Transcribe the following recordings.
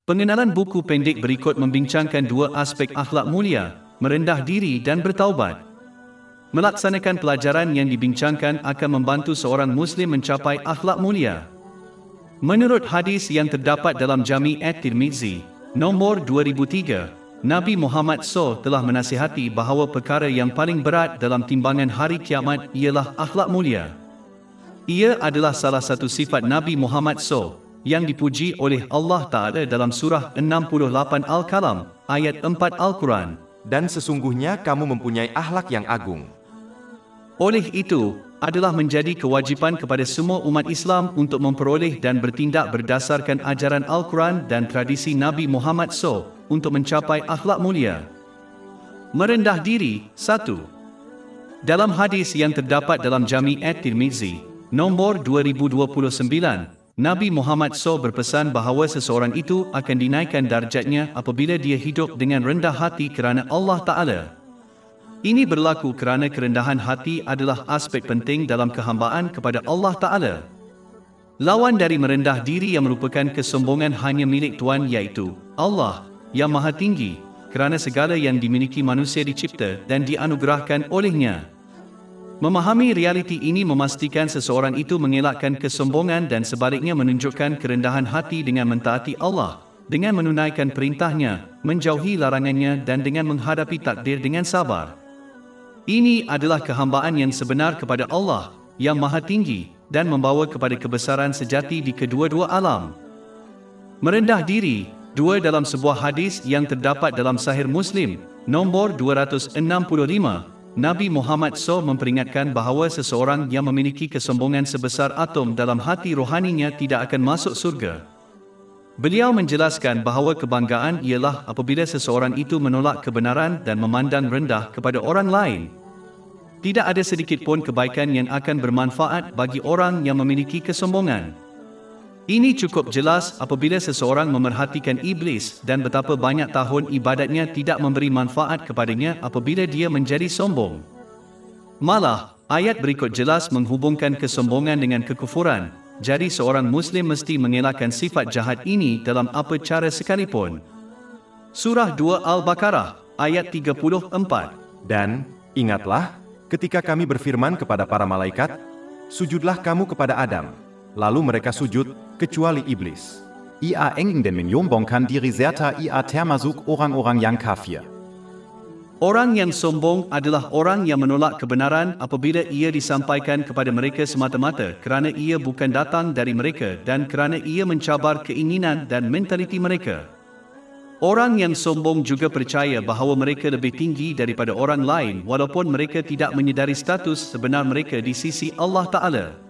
Pengenalan buku pendek berikut membincangkan dua aspek akhlak mulia, merendah diri dan bertaubat. Melaksanakan pelajaran yang dibincangkan akan membantu seorang Muslim mencapai akhlak mulia. Menurut hadis yang terdapat dalam Jami' at-Tirmizi, nombor 2003, Nabi Muhammad SAW telah menasihati bahawa perkara yang paling berat dalam timbangan hari kiamat ialah akhlak mulia. Ia adalah salah satu sifat Nabi Muhammad SAW yang dipuji oleh Allah Ta'ala dalam surah 68 Al-Qalam, ayat 4 Al-Quran. Dan sesungguhnya kamu mempunyai akhlak yang agung. Oleh itu, adalah menjadi kewajipan kepada semua umat Islam untuk memperoleh dan bertindak berdasarkan ajaran Al-Quran dan tradisi Nabi Muhammad SAW untuk mencapai akhlak mulia. Merendah diri, 1. Dalam hadis yang terdapat dalam Jami' at-Tirmizi, nombor 2029, Nabi Muhammad SAW berpesan bahawa seseorang itu akan dinaikkan darjatnya apabila dia hidup dengan rendah hati kerana Allah Ta'ala. Ini berlaku kerana kerendahan hati adalah aspek penting dalam kehambaan kepada Allah Ta'ala. Lawan dari merendah diri yang merupakan kesombongan hanya milik Tuhan iaitu Allah yang Maha Tinggi, kerana segala yang dimiliki manusia dicipta dan dianugerahkan olehnya. Memahami realiti ini memastikan seseorang itu mengelakkan kesombongan dan sebaliknya menunjukkan kerendahan hati dengan mentaati Allah, dengan menunaikan perintahnya, menjauhi larangannya dan dengan menghadapi takdir dengan sabar. Ini adalah kehambaan yang sebenar kepada Allah yang Maha Tinggi dan membawa kepada kebesaran sejati di kedua-dua alam. Merendah diri, 2 dalam sebuah hadis yang terdapat dalam Sahih Muslim, nombor 265, Nabi Muhammad SAW memperingatkan bahawa seseorang yang memiliki kesombongan sebesar atom dalam hati rohaninya tidak akan masuk surga. Beliau menjelaskan bahawa kebanggaan ialah apabila seseorang itu menolak kebenaran dan memandang rendah kepada orang lain. Tidak ada sedikit pun kebaikan yang akan bermanfaat bagi orang yang memiliki kesombongan. Ini cukup jelas apabila seseorang memerhatikan iblis dan betapa banyak tahun ibadatnya tidak memberi manfaat kepadanya apabila dia menjadi sombong. Malah, ayat berikut jelas menghubungkan kesombongan dengan kekufuran, jadi seorang Muslim mesti mengelakkan sifat jahat ini dalam apa cara sekalipun. Surah 2 Al-Baqarah, ayat 34. Dan, ingatlah, ketika kami berfirman kepada para malaikat, sujudlah kamu kepada Adam. Lalu mereka sujud, kecuali iblis. Ia enging den menyombongkan diri serta ia termasuk orang-orang yang kafir. Orang yang sombong adalah orang yang menolak kebenaran apabila ia disampaikan kepada mereka semata-mata kerana ia bukan datang dari mereka dan kerana ia mencabar keinginan dan mentaliti mereka. Orang yang sombong juga percaya bahawa mereka lebih tinggi daripada orang lain walaupun mereka tidak menyedari status sebenar mereka di sisi Allah Ta'ala.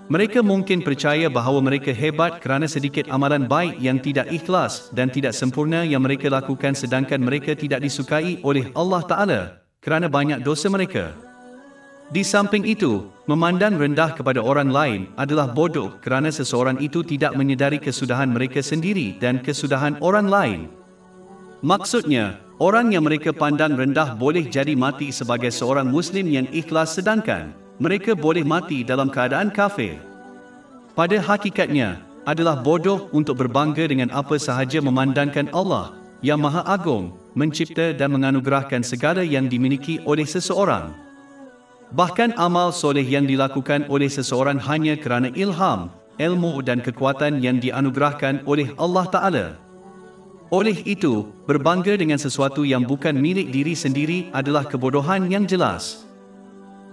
Mereka mungkin percaya bahawa mereka hebat kerana sedikit amalan baik yang tidak ikhlas dan tidak sempurna yang mereka lakukan sedangkan mereka tidak disukai oleh Allah Ta'ala kerana banyak dosa mereka. Di samping itu, memandang rendah kepada orang lain adalah bodoh kerana seseorang itu tidak menyedari kesudahan mereka sendiri dan kesudahan orang lain. Maksudnya, orang yang mereka pandang rendah boleh jadi mati sebagai seorang Muslim yang ikhlas sedangkan mereka boleh mati dalam keadaan kafir. Pada hakikatnya, adalah bodoh untuk berbangga dengan apa sahaja memandangkan Allah yang Maha Agung, mencipta dan menganugerahkan segala yang dimiliki oleh seseorang. Bahkan amal soleh yang dilakukan oleh seseorang hanya kerana ilham, ilmu dan kekuatan yang dianugerahkan oleh Allah Ta'ala. Oleh itu, berbangga dengan sesuatu yang bukan milik diri sendiri adalah kebodohan yang jelas.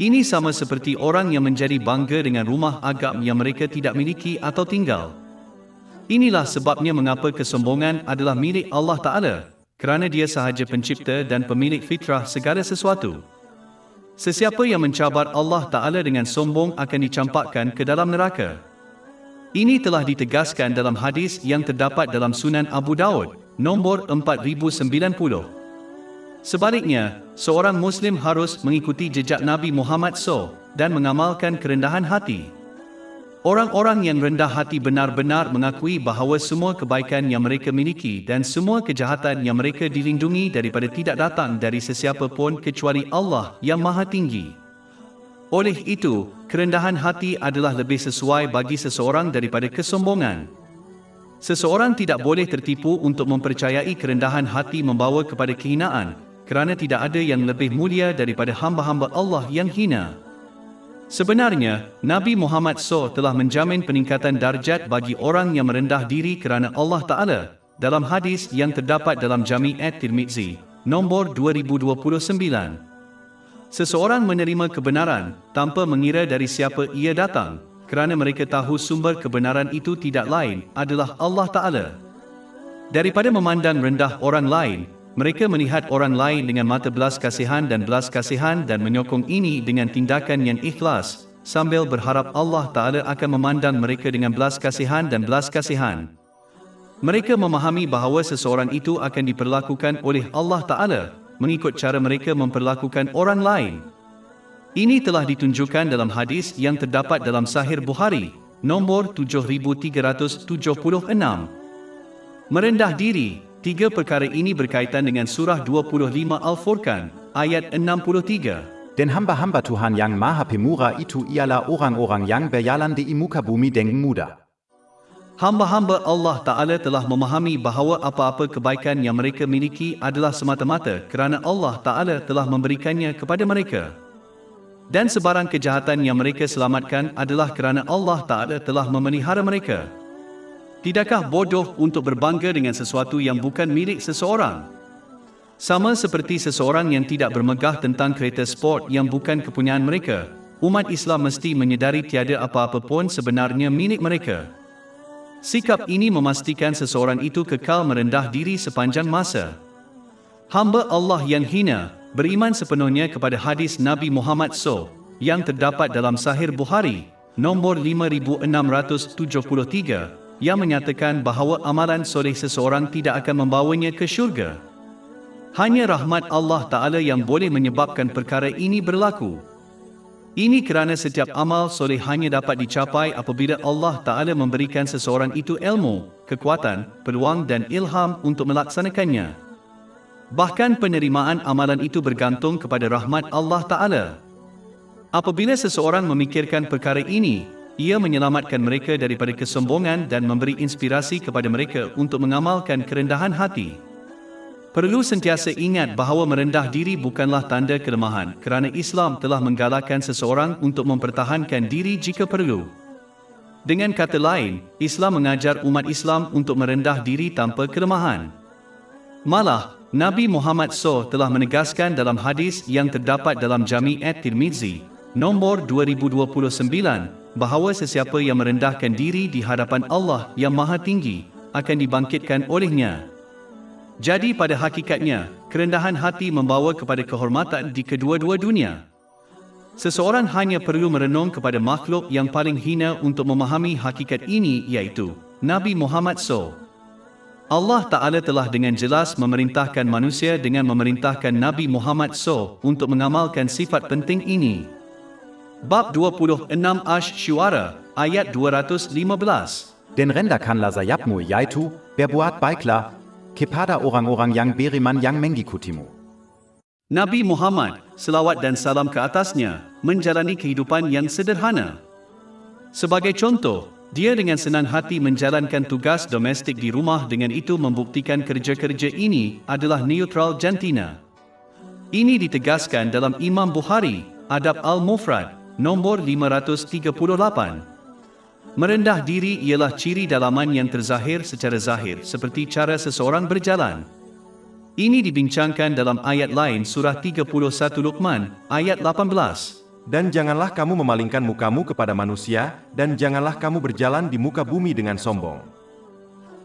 Ini sama seperti orang yang menjadi bangga dengan rumah agam yang mereka tidak miliki atau tinggal. Inilah sebabnya mengapa kesombongan adalah milik Allah Ta'ala, kerana dia sahaja pencipta dan pemilik fitrah segala sesuatu. Sesiapa yang mencabar Allah Ta'ala dengan sombong akan dicampakkan ke dalam neraka. Ini telah ditegaskan dalam hadis yang terdapat dalam Sunan Abu Daud, nombor 4090. Sebaliknya, seorang Muslim harus mengikuti jejak Nabi Muhammad SAW dan mengamalkan kerendahan hati. Orang-orang yang rendah hati benar-benar mengakui bahawa semua kebaikan yang mereka miliki dan semua kejahatan yang mereka dilindungi daripada tidak datang dari sesiapa pun kecuali Allah yang Maha Tinggi. Oleh itu, kerendahan hati adalah lebih sesuai bagi seseorang daripada kesombongan. Seseorang tidak boleh tertipu untuk mempercayai kerendahan hati membawa kepada kehinaan, kerana tidak ada yang lebih mulia daripada hamba-hamba Allah yang hina. Sebenarnya, Nabi Muhammad SAW telah menjamin peningkatan darjat bagi orang yang merendah diri kerana Allah Ta'ala, dalam hadis yang terdapat dalam Jami' at-Tirmizi, nombor 2029. Seseorang menerima kebenaran, tanpa mengira dari siapa ia datang, kerana mereka tahu sumber kebenaran itu tidak lain adalah Allah Ta'ala. Daripada memandang rendah orang lain, mereka melihat orang lain dengan mata belas kasihan dan menyokong ini dengan tindakan yang ikhlas, sambil berharap Allah Ta'ala akan memandang mereka dengan belas kasihan dan belas kasihan. Mereka memahami bahawa seseorang itu akan diperlakukan oleh Allah Ta'ala, mengikut cara mereka memperlakukan orang lain. Ini telah ditunjukkan dalam hadis yang terdapat dalam Sahih Bukhari, nombor 7376. Merendah diri. Tiga perkara ini berkaitan dengan surah 25 Al-Furqan, ayat 63. Dan hamba-hamba Tuhan yang maha pemurah itu ialah orang-orang yang berjalan di muka bumi dengan mudah. Hamba-hamba Allah Ta'ala telah memahami bahawa apa-apa kebaikan yang mereka miliki adalah semata-mata kerana Allah Ta'ala telah memberikannya kepada mereka. Dan sebarang kejahatan yang mereka selamatkan adalah kerana Allah Ta'ala telah memelihara mereka. Tidakkah bodoh untuk berbangga dengan sesuatu yang bukan milik seseorang? Sama seperti seseorang yang tidak bermegah tentang kereta sport yang bukan kepunyaan mereka, umat Islam mesti menyedari tiada apa-apa pun sebenarnya milik mereka. Sikap ini memastikan seseorang itu kekal merendah diri sepanjang masa. Hamba Allah yang hina, beriman sepenuhnya kepada hadis Nabi Muhammad SAW, yang terdapat dalam Sahih Bukhari, nombor 5673, yang menyatakan bahawa amalan soleh seseorang tidak akan membawanya ke syurga. Hanya rahmat Allah Ta'ala yang boleh menyebabkan perkara ini berlaku. Ini kerana setiap amal soleh hanya dapat dicapai apabila Allah Ta'ala memberikan seseorang itu ilmu, kekuatan, peluang dan ilham untuk melaksanakannya. Bahkan penerimaan amalan itu bergantung kepada rahmat Allah Ta'ala. Apabila seseorang memikirkan perkara ini, ia menyelamatkan mereka daripada kesombongan dan memberi inspirasi kepada mereka untuk mengamalkan kerendahan hati. Perlu sentiasa ingat bahawa merendah diri bukanlah tanda kelemahan, kerana Islam telah menggalakkan seseorang untuk mempertahankan diri jika perlu. Dengan kata lain, Islam mengajar umat Islam untuk merendah diri tanpa kelemahan. Malah, Nabi Muhammad SAW telah menegaskan dalam hadis yang terdapat dalam Jami' at-Tirmizi, nombor 2029, bahawa sesiapa yang merendahkan diri di hadapan Allah yang Maha Tinggi akan dibangkitkan olehnya. Jadi pada hakikatnya, kerendahan hati membawa kepada kehormatan di kedua-dua dunia. Seseorang hanya perlu merenung kepada makhluk yang paling hina untuk memahami hakikat ini, iaitu Nabi Muhammad SAW. Allah Ta'ala telah dengan jelas memerintahkan manusia dengan memerintahkan Nabi Muhammad SAW untuk mengamalkan sifat penting ini. Bab 26 Asy-Syu'ara, ayat 215. Dan rendahkanlah sayapmu yaitu, berbuat baiklah, kepada orang-orang yang beriman yang mengikutimu. Nabi Muhammad, selawat dan salam ke atasnya, menjalani kehidupan yang sederhana. Sebagai contoh, dia dengan senang hati menjalankan tugas domestik di rumah, dengan itu membuktikan kerja-kerja ini adalah neutral jantina. Ini ditegaskan dalam Imam Bukhari, Adab Al-Mufrad, nombor 538. Merendah diri ialah ciri dalaman yang terzahir secara zahir, seperti cara seseorang berjalan. Ini dibincangkan dalam ayat lain surah 31 Luqman, ayat 18. Dan janganlah kamu memalingkan mukamu kepada manusia, dan janganlah kamu berjalan di muka bumi dengan sombong.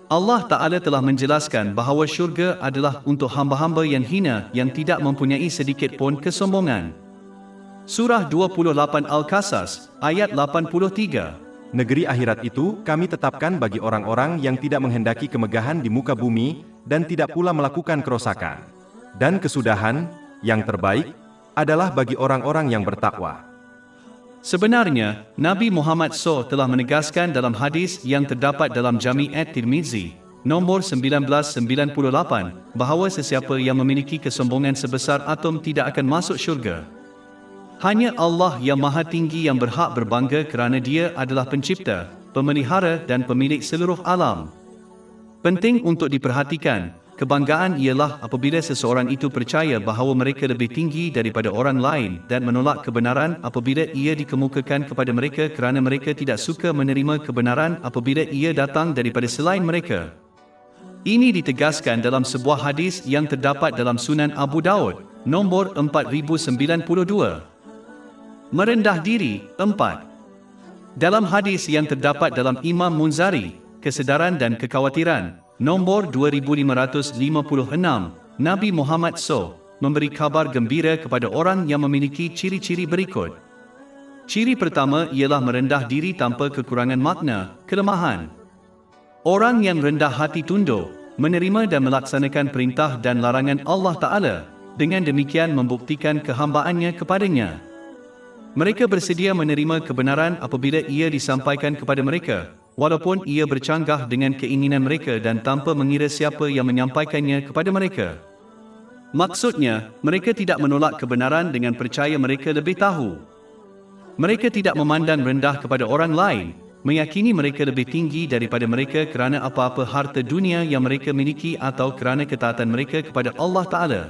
Allah Ta'ala telah menjelaskan bahawa syurga adalah untuk hamba-hamba yang hina, yang tidak mempunyai sedikit pun kesombongan. Surah 28 Al-Qasas, ayat 83. Negeri akhirat itu kami tetapkan bagi orang-orang yang tidak menghendaki kemegahan di muka bumi, dan tidak pula melakukan kerosakan. Dan kesudahan, yang terbaik, adalah bagi orang-orang yang bertakwa. Sebenarnya, Nabi Muhammad SAW telah menegaskan dalam hadis yang terdapat dalam Jami' at-Tirmizi, nombor 1998, bahawa sesiapa yang memiliki kesombongan sebesar atom tidak akan masuk syurga. Hanya Allah yang Maha Tinggi yang berhak berbangga kerana Dia adalah pencipta, pemelihara dan pemilik seluruh alam. Penting untuk diperhatikan, kebanggaan ialah apabila seseorang itu percaya bahawa mereka lebih tinggi daripada orang lain dan menolak kebenaran apabila ia dikemukakan kepada mereka kerana mereka tidak suka menerima kebenaran apabila ia datang daripada selain mereka. Ini ditegaskan dalam sebuah hadis yang terdapat dalam Sunan Abu Daud, nombor 4092. Merendah diri, 4. Dalam hadis yang terdapat dalam Imam Munzari, Kesedaran dan Kekhawatiran, nombor 2556, Nabi Muhammad SAW memberi kabar gembira kepada orang yang memiliki ciri-ciri berikut. Ciri pertama ialah merendah diri tanpa kekurangan makna, kelemahan. Orang yang rendah hati tunduk, menerima dan melaksanakan perintah dan larangan Allah Ta'ala, dengan demikian membuktikan kehambaannya kepadanya. Mereka bersedia menerima kebenaran apabila ia disampaikan kepada mereka, walaupun ia bercanggah dengan keinginan mereka dan tanpa mengira siapa yang menyampaikannya kepada mereka. Maksudnya, mereka tidak menolak kebenaran dengan percaya mereka lebih tahu. Mereka tidak memandang rendah kepada orang lain, meyakini mereka lebih tinggi daripada mereka kerana apa-apa harta dunia yang mereka miliki atau kerana ketaatan mereka kepada Allah Ta'ala.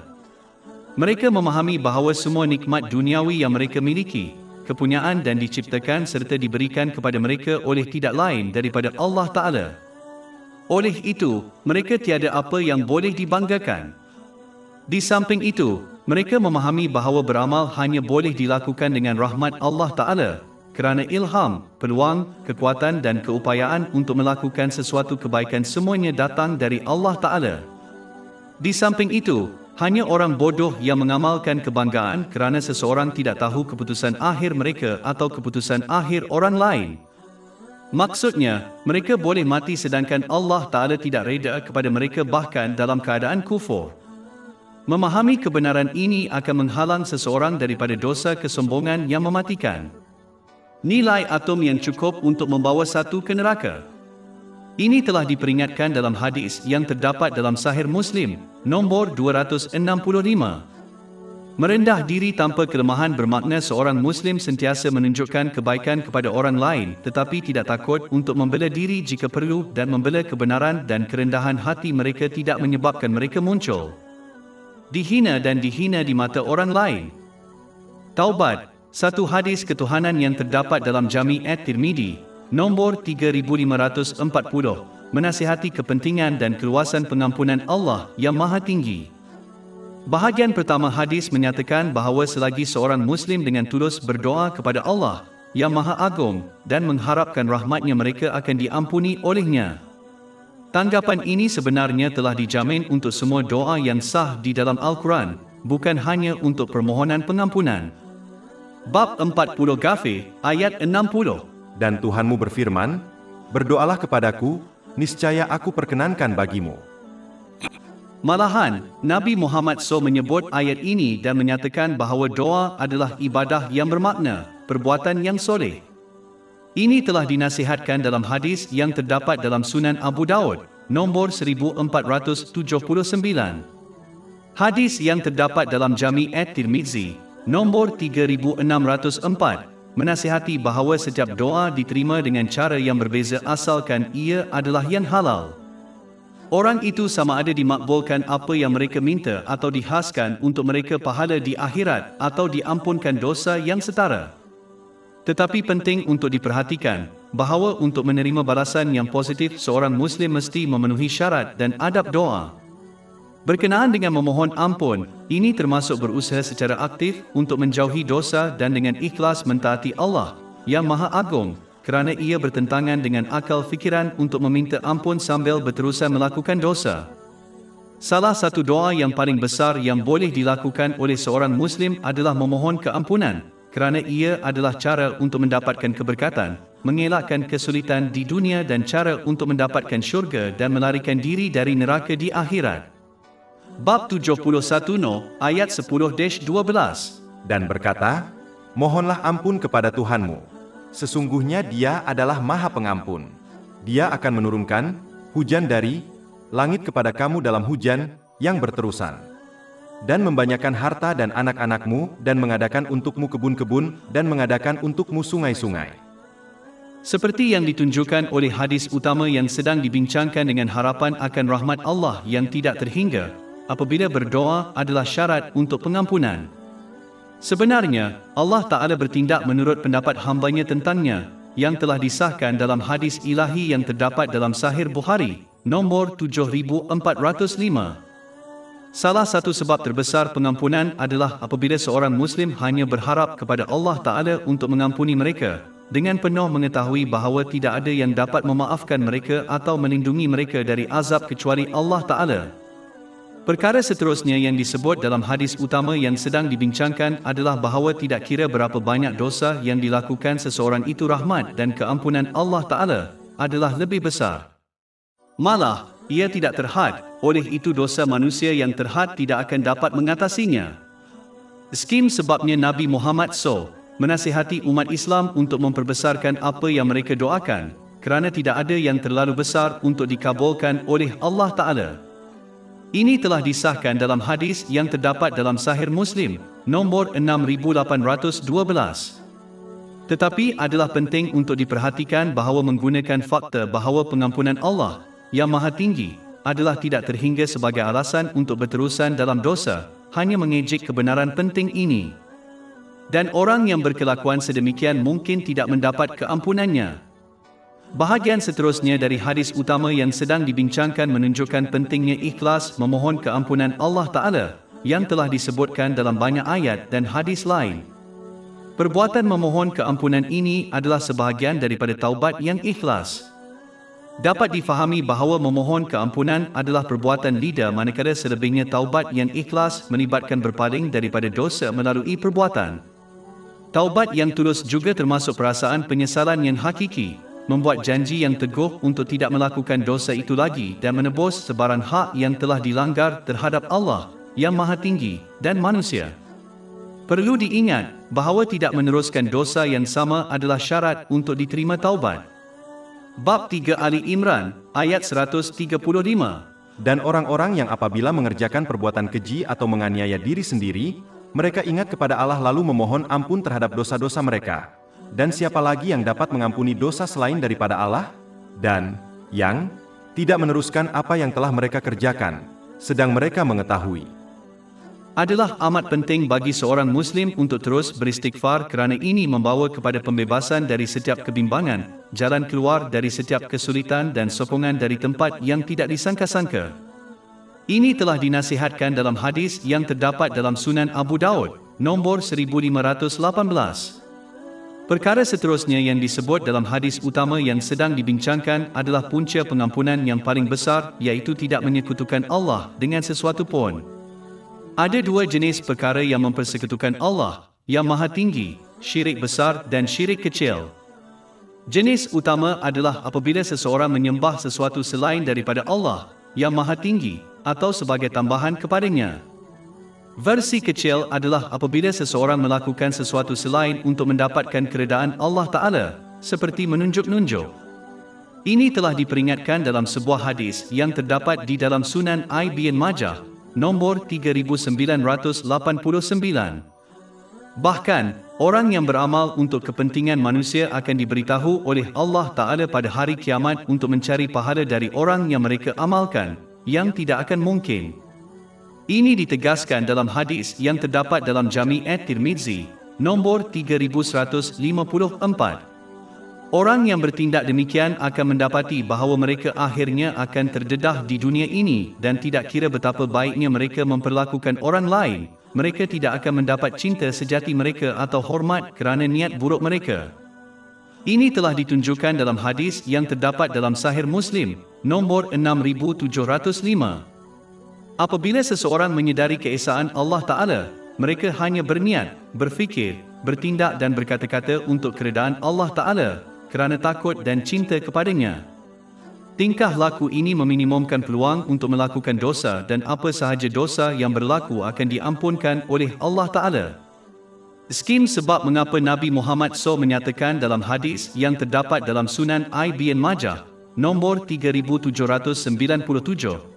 Mereka memahami bahawa semua nikmat duniawi yang mereka miliki, kepunyaan dan diciptakan serta diberikan kepada mereka oleh tidak lain daripada Allah Ta'ala. Oleh itu, mereka tiada apa yang boleh dibanggakan. Di samping itu, mereka memahami bahawa beramal hanya boleh dilakukan dengan rahmat Allah Ta'ala, kerana ilham, peluang, kekuatan dan keupayaan untuk melakukan sesuatu kebaikan semuanya datang dari Allah Ta'ala. Di samping itu, hanya orang bodoh yang mengamalkan kebanggaan kerana seseorang tidak tahu keputusan akhir mereka atau keputusan akhir orang lain. Maksudnya, mereka boleh mati sedangkan Allah Ta'ala tidak reda kepada mereka bahkan dalam keadaan kufur. Memahami kebenaran ini akan menghalang seseorang daripada dosa kesombongan yang mematikan. Nilai atom yang cukup untuk membawa satu ke neraka. Ini telah diperingatkan dalam hadis yang terdapat dalam Sahih Muslim, nombor 265. Merendah diri tanpa kelemahan bermakna seorang Muslim sentiasa menunjukkan kebaikan kepada orang lain tetapi tidak takut untuk membela diri jika perlu dan membela kebenaran dan kerendahan hati mereka tidak menyebabkan mereka muncul dihina dan dihina di mata orang lain. Taubat, satu hadis ketuhanan yang terdapat dalam Jami' at-Tirmidhi, nombor 3540, menasihati kepentingan dan keluasan pengampunan Allah yang Maha Tinggi. Bahagian pertama hadis menyatakan bahawa selagi seorang Muslim dengan tulus berdoa kepada Allah yang Maha Agung dan mengharapkan rahmatnya mereka akan diampuni olehnya. Tanggapan ini sebenarnya telah dijamin untuk semua doa yang sah di dalam Al-Quran, bukan hanya untuk permohonan pengampunan. Bab 40 Ghafir, ayat 60. Dan Tuhanmu berfirman, berdoalah kepadaku, niscaya aku perkenankan bagimu. Malahan, Nabi Muhammad SAW menyebut ayat ini dan menyatakan bahawa doa adalah ibadah yang bermakna, perbuatan yang soleh. Ini telah dinasihatkan dalam hadis yang terdapat dalam Sunan Abu Daud, nombor 1479. Hadis yang terdapat dalam Jami' at-Tirmidzi, nombor 3604, menasihati bahawa setiap doa diterima dengan cara yang berbeza asalkan ia adalah yang halal. Orang itu sama ada dimakbulkan apa yang mereka minta atau dihaskan untuk mereka pahala di akhirat atau diampunkan dosa yang setara. Tetapi penting untuk diperhatikan bahawa untuk menerima balasan yang positif seorang Muslim mesti memenuhi syarat dan adab doa. Berkenaan dengan memohon ampun, ini termasuk berusaha secara aktif untuk menjauhi dosa dan dengan ikhlas mentaati Allah yang Maha Agung, kerana ia bertentangan dengan akal fikiran untuk meminta ampun sambil berterusan melakukan dosa. Salah satu doa yang paling besar yang boleh dilakukan oleh seorang Muslim adalah memohon keampunan, kerana ia adalah cara untuk mendapatkan keberkatan, mengelakkan kesulitan di dunia dan cara untuk mendapatkan syurga dan melarikan diri dari neraka di akhirat. Bab 71 ayat 10-12. Dan berkata, mohonlah ampun kepada Tuhanmu. Sesungguhnya Dia adalah Maha Pengampun. Dia akan menurunkan hujan dari langit kepada kamu dalam hujan yang berterusan, dan membanyakan harta dan anak-anakmu, dan mengadakan untukmu kebun-kebun, dan mengadakan untukmu sungai-sungai. Seperti yang ditunjukkan oleh hadis utama yang sedang dibincangkan dengan harapan akan rahmat Allah yang tidak terhingga, apabila berdoa adalah syarat untuk pengampunan. Sebenarnya, Allah Ta'ala bertindak menurut pendapat hambanya tentangnya, yang telah disahkan dalam hadis ilahi yang terdapat dalam Sahih Bukhari, nombor 7405. Salah satu sebab terbesar pengampunan adalah apabila seorang Muslim hanya berharap kepada Allah Ta'ala untuk mengampuni mereka, dengan penuh mengetahui bahawa tidak ada yang dapat memaafkan mereka atau melindungi mereka dari azab kecuali Allah Ta'ala. Perkara seterusnya yang disebut dalam hadis utama yang sedang dibincangkan adalah bahawa tidak kira berapa banyak dosa yang dilakukan seseorang itu, rahmat dan keampunan Allah Ta'ala adalah lebih besar. Malah, ia tidak terhad, oleh itu dosa manusia yang terhad tidak akan dapat mengatasinya. Skim sebabnya Nabi Muhammad SAW menasihati umat Islam untuk memperbesarkan apa yang mereka doakan, kerana tidak ada yang terlalu besar untuk dikabulkan oleh Allah Ta'ala. Ini telah disahkan dalam hadis yang terdapat dalam Sahih Muslim, nombor 6812. Tetapi adalah penting untuk diperhatikan bahawa menggunakan fakta bahawa pengampunan Allah yang Maha Tinggi adalah tidak terhingga sebagai alasan untuk berterusan dalam dosa, hanya mengejek kebenaran penting ini. Dan orang yang berkelakuan sedemikian mungkin tidak mendapat keampunannya. Bahagian seterusnya dari hadis utama yang sedang dibincangkan menunjukkan pentingnya ikhlas memohon keampunan Allah Ta'ala yang telah disebutkan dalam banyak ayat dan hadis lain. Perbuatan memohon keampunan ini adalah sebahagian daripada taubat yang ikhlas. Dapat difahami bahawa memohon keampunan adalah perbuatan lidah, manakala selebihnya taubat yang ikhlas melibatkan berpaling daripada dosa melalui perbuatan. Taubat yang tulus juga termasuk perasaan penyesalan yang hakiki, membuat janji yang teguh untuk tidak melakukan dosa itu lagi dan menebus sebarang hak yang telah dilanggar terhadap Allah yang Maha Tinggi dan manusia. Perlu diingat bahawa tidak meneruskan dosa yang sama adalah syarat untuk diterima taubat. Bab 3 Ali Imran, ayat 135. Dan orang-orang yang apabila mengerjakan perbuatan keji atau menganiaya diri sendiri, mereka ingat kepada Allah lalu memohon ampun terhadap dosa-dosa mereka. Dan siapa lagi yang dapat mengampuni dosa selain daripada Allah? Dan yang tidak meneruskan apa yang telah mereka kerjakan, sedang mereka mengetahui. Adalah amat penting bagi seorang Muslim untuk terus beristighfar kerana ini membawa kepada pembebasan dari setiap kebimbangan, jalan keluar dari setiap kesulitan dan sokongan dari tempat yang tidak disangka-sangka. Ini telah dinasihatkan dalam hadis yang terdapat dalam Sunan Abu Daud, nombor 1518. Perkara seterusnya yang disebut dalam hadis utama yang sedang dibincangkan adalah punca pengampunan yang paling besar, iaitu tidak menyekutukan Allah dengan sesuatu pun. Ada dua jenis perkara yang mempersekutukan Allah yang Maha Tinggi, syirik besar dan syirik kecil. Jenis utama adalah apabila seseorang menyembah sesuatu selain daripada Allah yang Maha Tinggi atau sebagai tambahan kepadanya. Versi kecil adalah apabila seseorang melakukan sesuatu selain untuk mendapatkan keredaan Allah Ta'ala, seperti menunjuk-nunjuk. Ini telah diperingatkan dalam sebuah hadis yang terdapat di dalam Sunan Ibn Majah, nombor 3989. Bahkan, orang yang beramal untuk kepentingan manusia akan diberitahu oleh Allah Ta'ala pada hari kiamat untuk mencari pahala dari orang yang mereka amalkan, yang tidak akan mungkin. Ini ditegaskan dalam hadis yang terdapat dalam Jami' at-Tirmizi, nombor 3154. Orang yang bertindak demikian akan mendapati bahawa mereka akhirnya akan terdedah di dunia ini dan tidak kira betapa baiknya mereka memperlakukan orang lain, mereka tidak akan mendapat cinta sejati mereka atau hormat kerana niat buruk mereka. Ini telah ditunjukkan dalam hadis yang terdapat dalam Sahih Muslim, nombor 6705. Apabila seseorang menyedari keesaan Allah Ta'ala, mereka hanya berniat, berfikir, bertindak dan berkata-kata untuk keredaan Allah Ta'ala, kerana takut dan cinta kepadanya. Tingkah laku ini meminimumkan peluang untuk melakukan dosa dan apa sahaja dosa yang berlaku akan diampunkan oleh Allah Ta'ala. Skim sebab mengapa Nabi Muhammad SAW menyatakan dalam hadis yang terdapat dalam Sunan Ibn Majah, nombor 3797,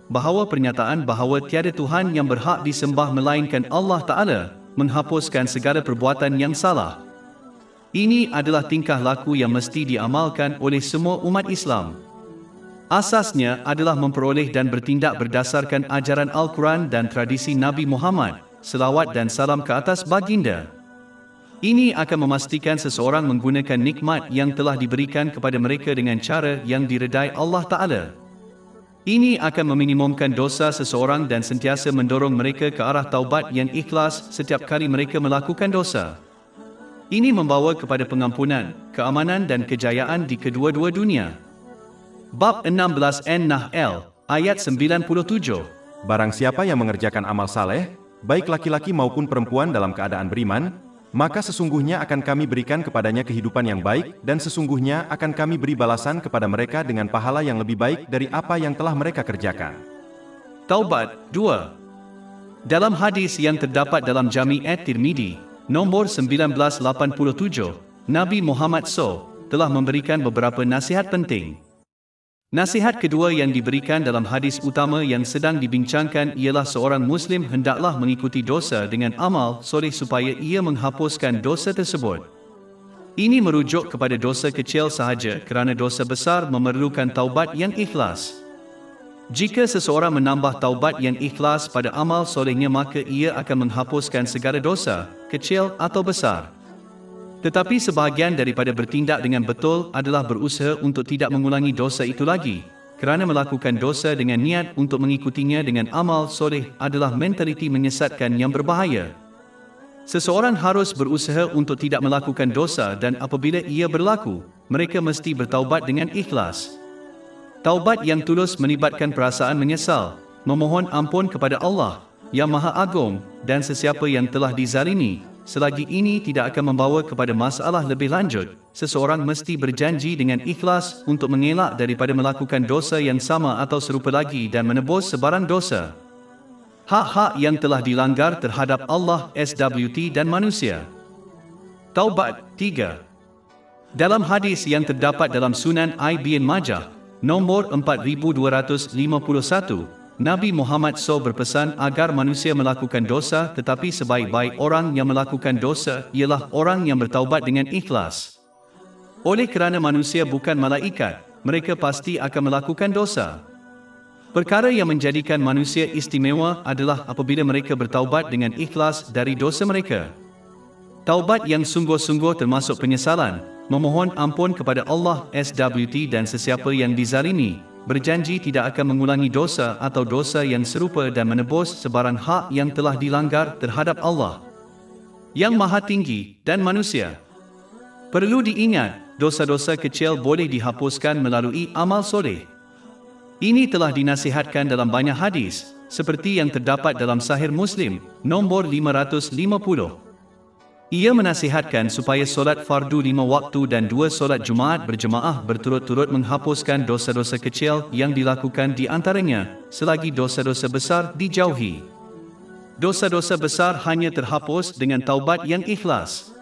bahawa pernyataan bahawa tiada Tuhan yang berhak disembah melainkan Allah Ta'ala menghapuskan segala perbuatan yang salah. Ini adalah tingkah laku yang mesti diamalkan oleh semua umat Islam. Asasnya adalah memperoleh dan bertindak berdasarkan ajaran Al-Quran dan tradisi Nabi Muhammad, selawat dan salam ke atas baginda. Ini akan memastikan seseorang menggunakan nikmat yang telah diberikan kepada mereka dengan cara yang diredai Allah Ta'ala. Ini akan meminimumkan dosa seseorang dan sentiasa mendorong mereka ke arah taubat yang ikhlas setiap kali mereka melakukan dosa. Ini membawa kepada pengampunan, keamanan dan kejayaan di kedua-dua dunia. Bab 16 An-Nahl, ayat 97. Barang siapa yang mengerjakan amal saleh, baik laki-laki maupun perempuan dalam keadaan beriman, maka sesungguhnya akan kami berikan kepadanya kehidupan yang baik, dan sesungguhnya akan kami beri balasan kepada mereka dengan pahala yang lebih baik dari apa yang telah mereka kerjakan. Taubat 2. Dalam hadis yang terdapat dalam Jami' at-Tirmidzi, nombor 1987, Nabi Muhammad SAW telah memberikan beberapa nasihat penting. Nasihat kedua yang diberikan dalam hadis utama yang sedang dibincangkan ialah seorang Muslim hendaklah mengikuti dosa dengan amal soleh supaya ia menghapuskan dosa tersebut. Ini merujuk kepada dosa kecil sahaja kerana dosa besar memerlukan taubat yang ikhlas. Jika seseorang menambah taubat yang ikhlas pada amal solehnya maka ia akan menghapuskan segala dosa, kecil atau besar. Tetapi sebahagian daripada bertindak dengan betul adalah berusaha untuk tidak mengulangi dosa itu lagi, kerana melakukan dosa dengan niat untuk mengikutinya dengan amal soleh adalah mentaliti menyesatkan yang berbahaya. Seseorang harus berusaha untuk tidak melakukan dosa dan apabila ia berlaku, mereka mesti bertaubat dengan ikhlas. Taubat yang tulus melibatkan perasaan menyesal, memohon ampun kepada Allah yang Maha Agung dan sesiapa yang telah dizalimi. Selagi ini tidak akan membawa kepada masalah lebih lanjut, seseorang mesti berjanji dengan ikhlas untuk mengelak daripada melakukan dosa yang sama atau serupa lagi dan menebus sebarang dosa. Hak-hak yang telah dilanggar terhadap Allah, SWT dan manusia. Taubat 3. Dalam hadis yang terdapat dalam Sunan Ibn Majah, nombor 4251, Nabi Muhammad SAW berpesan agar manusia melakukan dosa tetapi sebaik-baik orang yang melakukan dosa ialah orang yang bertaubat dengan ikhlas. Oleh kerana manusia bukan malaikat, mereka pasti akan melakukan dosa. Perkara yang menjadikan manusia istimewa adalah apabila mereka bertaubat dengan ikhlas dari dosa mereka. Taubat yang sungguh-sungguh termasuk penyesalan, memohon ampun kepada Allah, SWT dan sesiapa yang dizalimi, berjanji tidak akan mengulangi dosa atau dosa yang serupa dan menebus sebarang hak yang telah dilanggar terhadap Allah yang Maha Tinggi dan manusia. Perlu diingat, dosa-dosa kecil boleh dihapuskan melalui amal soleh. Ini telah dinasihatkan dalam banyak hadis, seperti yang terdapat dalam Sahih Muslim, nombor 550. Ia menasihatkan supaya solat fardu 5 waktu dan 2 solat Jumaat berjemaah berturut-turut menghapuskan dosa-dosa kecil yang dilakukan di antaranya, selagi dosa-dosa besar dijauhi. Dosa-dosa besar hanya terhapus dengan taubat yang ikhlas.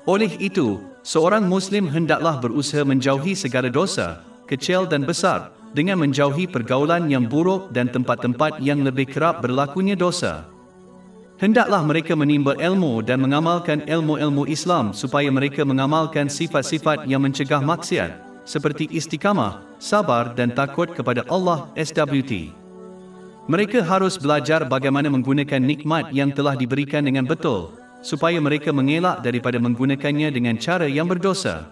Oleh itu, seorang Muslim hendaklah berusaha menjauhi segala dosa, kecil dan besar, dengan menjauhi pergaulan yang buruk dan tempat-tempat yang lebih kerap berlakunya dosa. Hendaklah mereka menimba ilmu dan mengamalkan ilmu-ilmu Islam supaya mereka mengamalkan sifat-sifat yang mencegah maksiat, seperti istiqamah, sabar dan takut kepada Allah, SWT. Mereka harus belajar bagaimana menggunakan nikmat yang telah diberikan dengan betul, supaya mereka mengelak daripada menggunakannya dengan cara yang berdosa.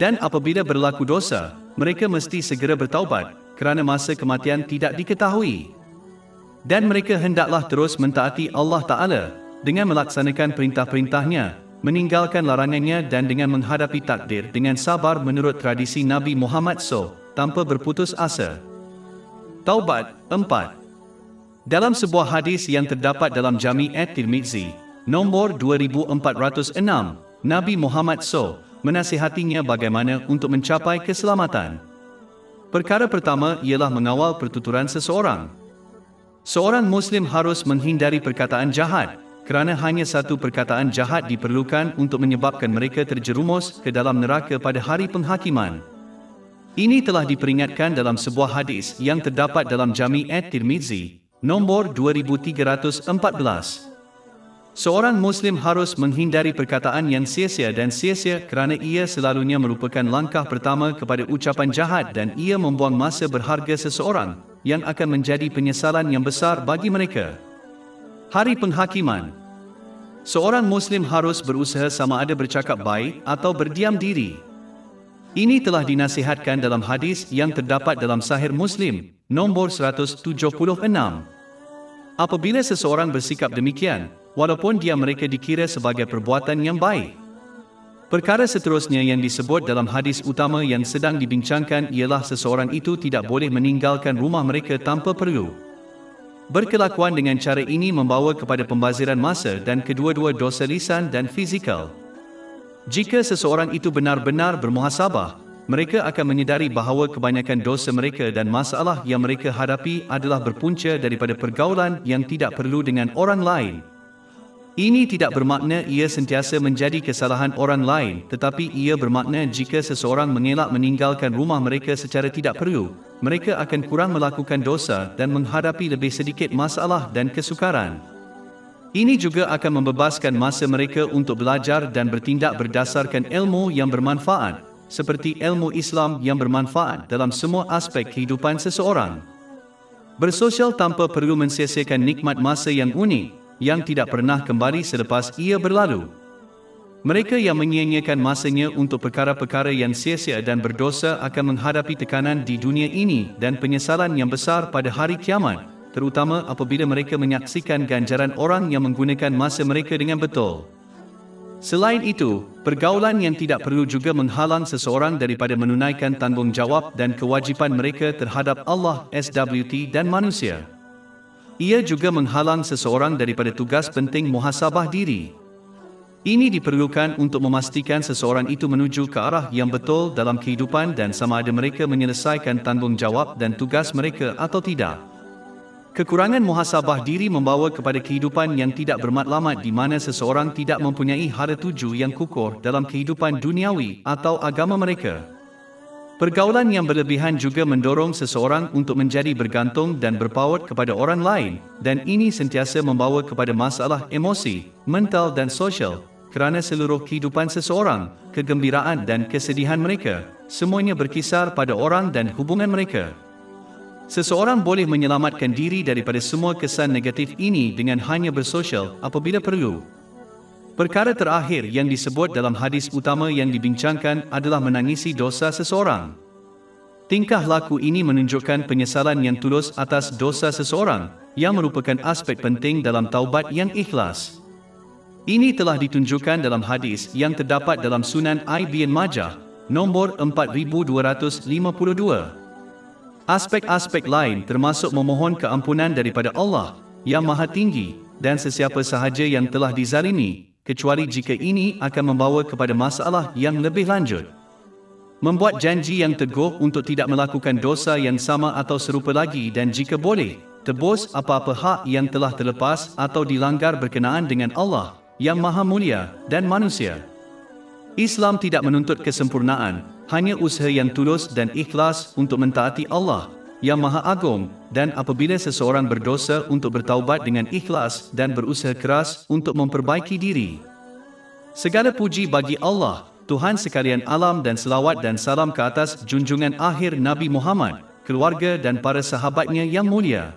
Dan apabila berlaku dosa, mereka mesti segera bertaubat, kerana masa kematian tidak diketahui. Dan mereka hendaklah terus mentaati Allah Ta'ala, dengan melaksanakan perintah-perintahnya, meninggalkan larangannya dan dengan menghadapi takdir dengan sabar menurut tradisi Nabi Muhammad SAW, tanpa berputus asa. Taubat 4. Dalam sebuah hadis yang terdapat dalam Jami' at-Tirmidzi, nombor 2406, Nabi Muhammad SAW menasihatinya bagaimana untuk mencapai keselamatan. Perkara pertama ialah mengawal pertuturan seseorang. Seorang Muslim harus menghindari perkataan jahat, kerana hanya satu perkataan jahat diperlukan untuk menyebabkan mereka terjerumus ke dalam neraka pada hari penghakiman. Ini telah diperingatkan dalam sebuah hadis yang terdapat dalam Jami' at-Tirmidzi, nombor 2314. Seorang Muslim harus menghindari perkataan yang sia-sia dan sia-sia kerana ia selalunya merupakan langkah pertama kepada ucapan jahat dan ia membuang masa berharga seseorang yang akan menjadi penyesalan yang besar bagi mereka. Hari Penghakiman. Seorang Muslim harus berusaha sama ada bercakap baik atau berdiam diri. Ini telah dinasihatkan dalam hadis yang terdapat dalam Sahih Muslim, nombor 176. Apabila seseorang bersikap demikian, walaupun mereka dikira sebagai perbuatan yang baik. Perkara seterusnya yang disebut dalam hadis utama yang sedang dibincangkan ialah seseorang itu tidak boleh meninggalkan rumah mereka tanpa perlu. Berkelakuan dengan cara ini membawa kepada pembaziran masa dan kedua-dua dosa lisan dan fizikal. Jika seseorang itu benar-benar bermuhasabah, mereka akan menyedari bahawa kebanyakan dosa mereka dan masalah yang mereka hadapi adalah berpunca daripada pergaulan yang tidak perlu dengan orang lain. Ini tidak bermakna ia sentiasa menjadi kesalahan orang lain, tetapi ia bermakna jika seseorang mengelak meninggalkan rumah mereka secara tidak perlu, mereka akan kurang melakukan dosa dan menghadapi lebih sedikit masalah dan kesukaran. Ini juga akan membebaskan masa mereka untuk belajar dan bertindak berdasarkan ilmu yang bermanfaat, seperti ilmu Islam yang bermanfaat dalam semua aspek kehidupan seseorang. Bersosial tanpa perlu mensia-siakan nikmat masa yang unik, yang tidak pernah kembali selepas ia berlalu. Mereka yang menyia-nyiakan masanya untuk perkara-perkara yang sia-sia dan berdosa akan menghadapi tekanan di dunia ini dan penyesalan yang besar pada hari kiamat, terutama apabila mereka menyaksikan ganjaran orang yang menggunakan masa mereka dengan betul. Selain itu, pergaulan yang tidak perlu juga menghalang seseorang daripada menunaikan tanggungjawab dan kewajipan mereka terhadap Allah SWT dan manusia. Ia juga menghalang seseorang daripada tugas penting muhasabah diri. Ini diperlukan untuk memastikan seseorang itu menuju ke arah yang betul dalam kehidupan dan sama ada mereka menyelesaikan tanggungjawab dan tugas mereka atau tidak. Kekurangan muhasabah diri membawa kepada kehidupan yang tidak bermatlamat di mana seseorang tidak mempunyai hara tuju yang kukuh dalam kehidupan duniawi atau agama mereka. Pergaulan yang berlebihan juga mendorong seseorang untuk menjadi bergantung dan berpaut kepada orang lain, dan ini sentiasa membawa kepada masalah emosi, mental dan sosial, kerana seluruh kehidupan seseorang, kegembiraan dan kesedihan mereka, semuanya berkisar pada orang dan hubungan mereka. Seseorang boleh menyelamatkan diri daripada semua kesan negatif ini dengan hanya bersosial apabila perlu. Perkara terakhir yang disebut dalam hadis utama yang dibincangkan adalah menangisi dosa seseorang. Tingkah laku ini menunjukkan penyesalan yang tulus atas dosa seseorang, yang merupakan aspek penting dalam taubat yang ikhlas. Ini telah ditunjukkan dalam hadis yang terdapat dalam Sunan Ibn Majah, nombor 4252. Aspek-aspek lain termasuk memohon keampunan daripada Allah yang Maha Tinggi dan sesiapa sahaja yang telah dizalimi, kecuali jika ini akan membawa kepada masalah yang lebih lanjut. Membuat janji yang teguh untuk tidak melakukan dosa yang sama atau serupa lagi dan jika boleh, tebus apa-apa hak yang telah terlepas atau dilanggar berkenaan dengan Allah yang Maha Mulia dan manusia. Islam tidak menuntut kesempurnaan, hanya usaha yang tulus dan ikhlas untuk mentaati Allah yang Maha Agung, dan apabila seseorang berdosa untuk bertaubat dengan ikhlas dan berusaha keras untuk memperbaiki diri. Segala puji bagi Allah, Tuhan sekalian alam, dan selawat dan salam ke atas junjungan akhir Nabi Muhammad, keluarga dan para sahabatnya yang mulia.